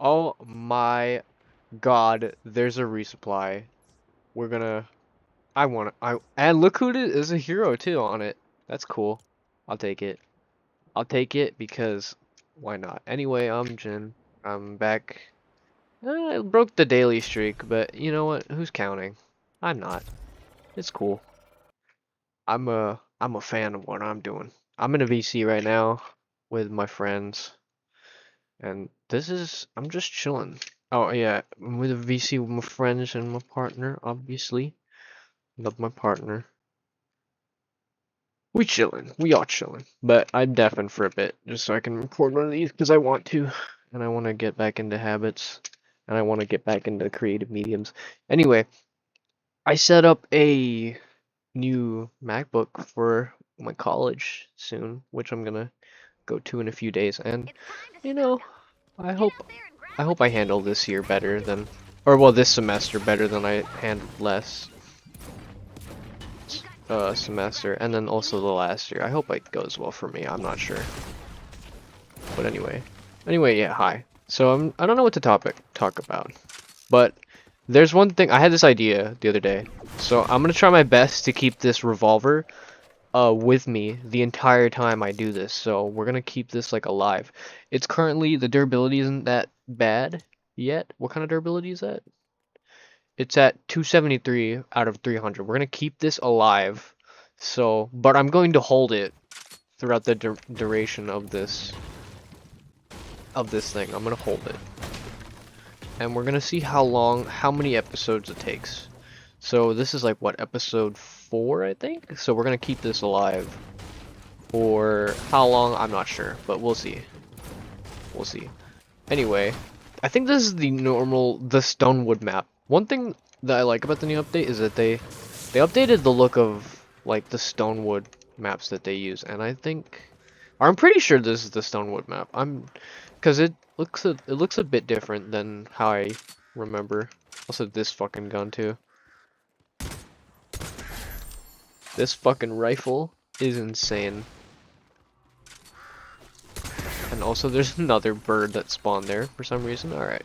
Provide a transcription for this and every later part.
Oh my god, there's a resupply. We're gonna and look who it is, there's a hero too on it. That's cool. I'll take it. I'll take it because why not? Anyway, I'm Jin. I'm back. I broke the daily streak, but you know what? Who's counting? I'm not. It's cool. I'm a fan of what I'm doing. I'm in a VC right now with my friends, and I'm just chilling. Oh yeah, I'm with a VC with my friends and my partner, obviously. Love my partner. We chilling. We all chilling. But I'm deafened for a bit, just so I can record one of these because I want to, and I want to get back into habits, and I want to get back into creative mediums. Anyway, I set up a new MacBook for my college soon, which I'm gonna go to in a few days, and you know, I hope I handle this year better than, or well, this semester better than I handled last semester, and then also the last year. I hope it goes well for me. I'm not sure, but anyway, yeah. Hi. So I don't know what to talk about, but there's one thing. I had this idea the other day, so I'm gonna try my best to keep this revolver with me the entire time I do this. So we're gonna keep this like alive. It's currently the durability isn't that bad yet. What kind of durability is that? It's at 273 out of 300. We're gonna keep this alive. So, but I'm going to hold it throughout the duration of this thing. I'm gonna hold it, and we're gonna see how many episodes it takes. So this is like what, episode 4, I think. So we're gonna keep this alive for how long? I'm not sure, but we'll see. We'll see. Anyway, I think this is the Stonewood map. One thing that I like about the new update is that they updated the look of like the Stonewood maps that they use, and I'm pretty sure this is the Stonewood map. Because it looks a bit different than how I remember. Also, this fucking gun too. This fucking rifle is insane. And also there's another bird that spawned there for some reason. Alright.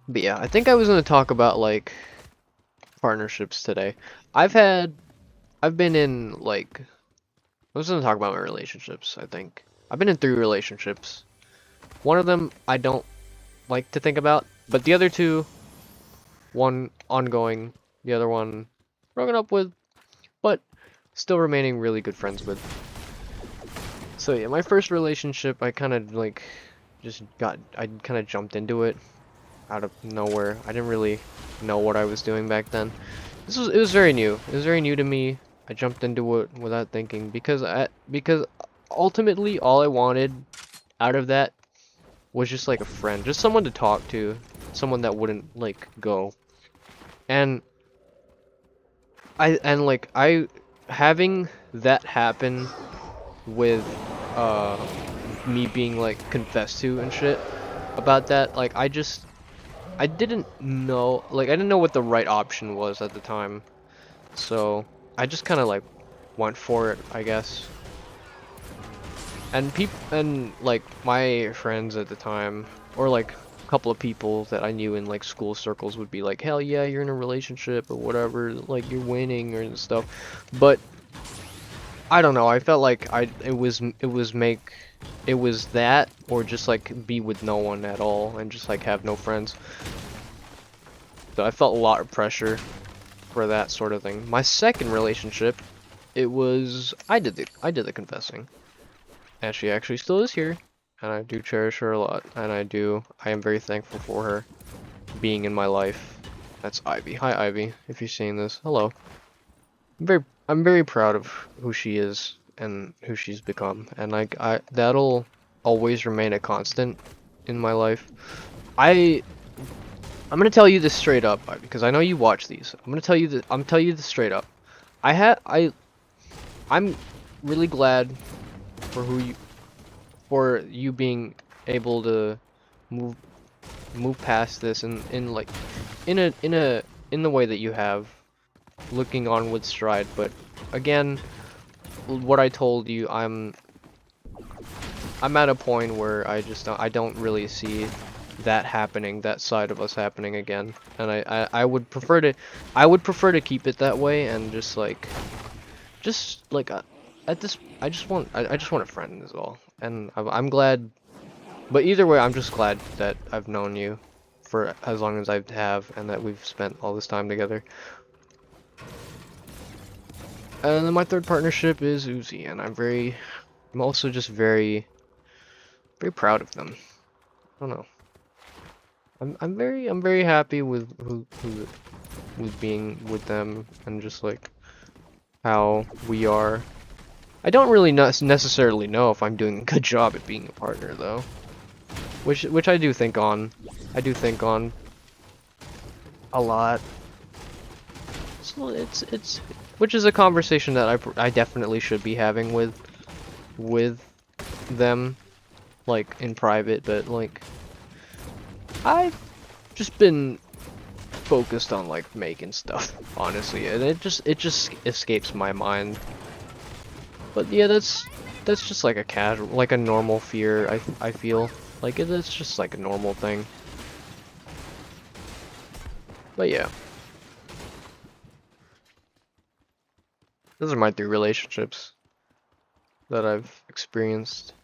But yeah, I think I was gonna talk about like partnerships today. I've been in like, I was gonna talk about my relationships, I think. I've been in 3 relationships. One of them I don't like to think about, but the other 2, one ongoing, the other one broken up with, but still remaining really good friends with. So yeah, my first relationship, I kind of like I kind of jumped into it out of nowhere. I didn't really know what I was doing back then. It was very new. It was very new to me. I jumped into it without thinking because ultimately all I wanted out of that was just like a friend, just someone to talk to, someone that wouldn't like go. And I having that happen with me being like confessed to and shit about that, like I didn't know, like I didn't know what the right option was at the time, so I just kind of like went for it, I guess. And like my friends at the time, or like a couple of people that I knew in like school circles would be like, hell yeah, you're in a relationship or whatever, like you're winning or stuff. But I don't know, I felt like it was that, or just like be with no one at all and just like have no friends. So I felt a lot of pressure for that sort of thing. My second relationship, it was I did the confessing. And she actually still is here, and I do cherish her a lot, and I am very thankful for her being in my life. That's Ivy. Hi Ivy, if you're seeing this. Hello. I'm very proud of who she is and who she's become, and like that'll always remain a constant in my life. I'm gonna tell you this straight up, because I know you watch these. I'm tell you this straight up. I'm really glad for for you being able to move past this in like in the way that you have, looking on with stride. But again, what I told you, I'm at a point where I don't really see that happening, that side of us happening again. And I would prefer to keep it that way and just like at this I just want a friend is all. And I'm glad, but either way I'm just glad that I've known you for as long as I have and that we've spent all this time together. And then my third partnership is Uzi, and I'm also just very proud of them. I don't know. I'm very happy with with being with them and just like how we are. I don't really necessarily know if I'm doing a good job at being a partner though, which I do think on. I do think on a lot. So it's which is a conversation that I definitely should be having with them, like in private, but like I've just been focused on like making stuff, honestly, and it just escapes my mind. But yeah, that's just like a casual, like a normal fear. I feel like it's just like a normal thing. But yeah, those are my 3 relationships that I've experienced.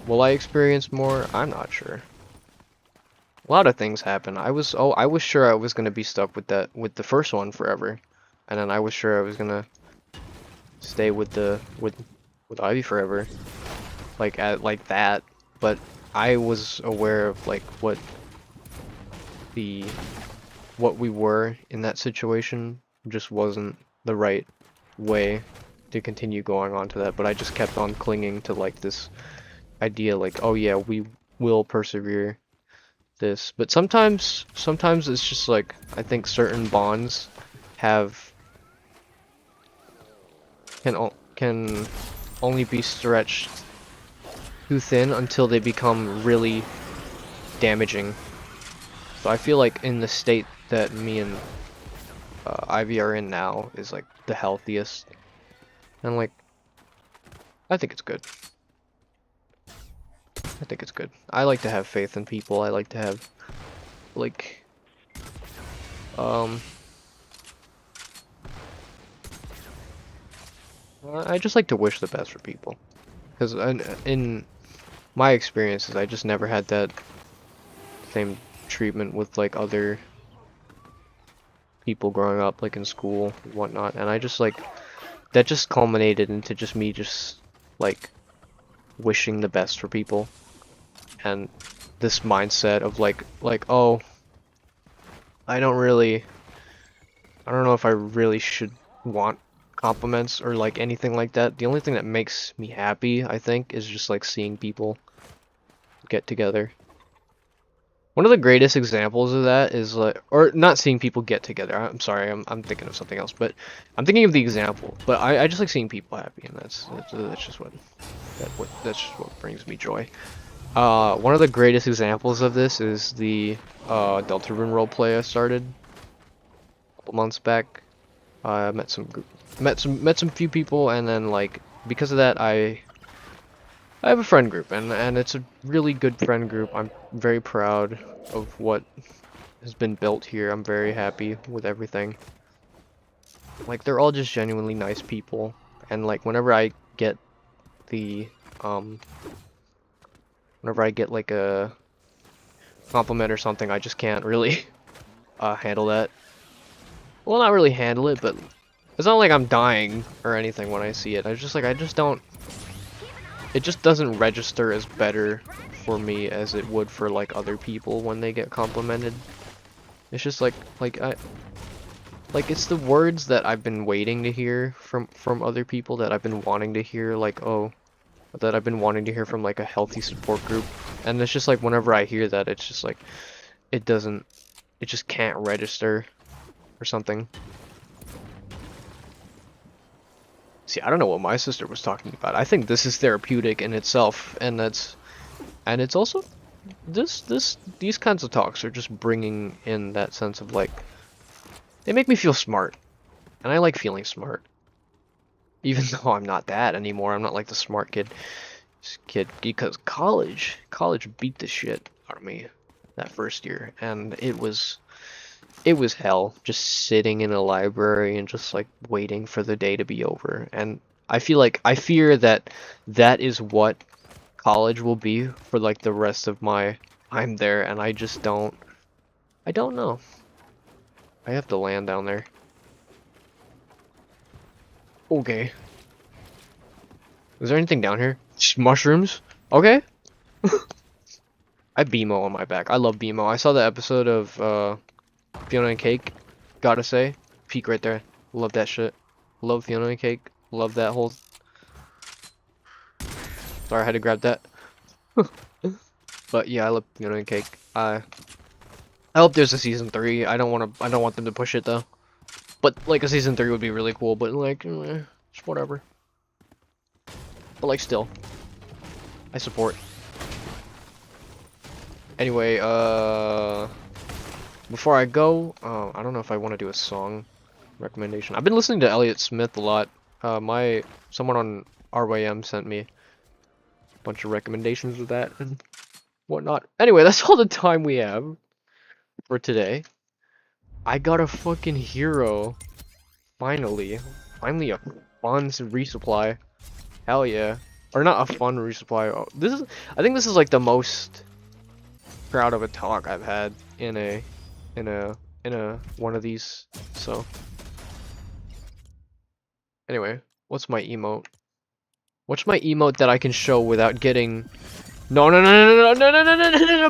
Will I experience more? I'm not sure. A lot of things happen. I was sure I was gonna be stuck with the first one forever, and then I was sure I was gonna stay with Ivy forever, like that. But I was aware of like what we were in that situation just wasn't the right way to continue going on to that. But I just kept on clinging to like this idea, like, oh yeah, we will persevere this. But sometimes it's just like I think certain bonds have can only be stretched too thin until they become really damaging. So I feel like in the state that me and Ivy are in now is like the healthiest, and like I think it's good. I think it's good. I like to have faith in people. I like to have like I just like to wish the best for people, because in my experiences I just never had that same treatment with like other people growing up, like in school and whatnot, and I just like that just culminated into just me just like wishing the best for people, and this mindset of like oh, I don't know if I really should want compliments or like anything like that. The only thing that makes me happy, I think, is just like seeing people get together. One of the greatest examples of that is like, or not seeing people get together. I'm sorry, I'm thinking of something else, but I'm thinking of the example. But I just like seeing people happy, and that's just that's just what brings me joy. One of the greatest examples of this is the Deltarune roleplay I started a couple months back. I met some few people, and then like because of that I have a friend group, and it's a really good friend group. I'm very proud of what has been built here. I'm very happy with everything. Like they're all just genuinely nice people, and like whenever I get the whenever I get like a compliment or something, I just can't really handle that. Well, not really handle it, but it's not like I'm dying or anything when I see it. I just don't. It just doesn't register as better for me as it would for like other people when they get complimented. It's just like it's the words that I've been waiting to hear from other people, that I've been wanting to hear, like oh, that I've been wanting to hear from like a healthy support group. And it's just like whenever I hear that, it's just like it just can't register or something. See, I don't know what my sister was talking about. I think this is therapeutic in itself, and it's also these kinds of talks are just bringing in that sense of like, they make me feel smart, and I like feeling smart, even though I'm not that anymore. I'm not like the smart kid. This kid, because college beat the shit out of me that first year, and it was hell just sitting in a library and just like waiting for the day to be over. And I fear that that is what college will be for like the rest of my time there, and I don't know. I have to land down there. Okay. Is there anything down here? Just mushrooms? Okay. I have BMO on my back. I love BMO. I saw the episode of Fiona and Cake. Gotta say, peak right there. Love that shit. Love Fiona and Cake. Love that whole. Sorry, I had to grab that. But yeah, I love Fiona and Cake. I hope there's a season 3. I don't want them to push it though. But like a season 3 would be really cool. But like, just whatever. But like, still, I support. Anyway, before I go, I don't know if I want to do a song recommendation. I've been listening to Elliott Smith a lot. Someone on RYM sent me a bunch of recommendations of that and whatnot. Anyway, that's all the time we have for today. I got a fucking hero. Finally. Finally a fun resupply. Hell yeah. Or not a fun resupply. Oh, I think this is like the most proud of a talk I've had in a one of these. So anyway, what's my emote? What's my emote that I can show without getting no no no no no no no no no no no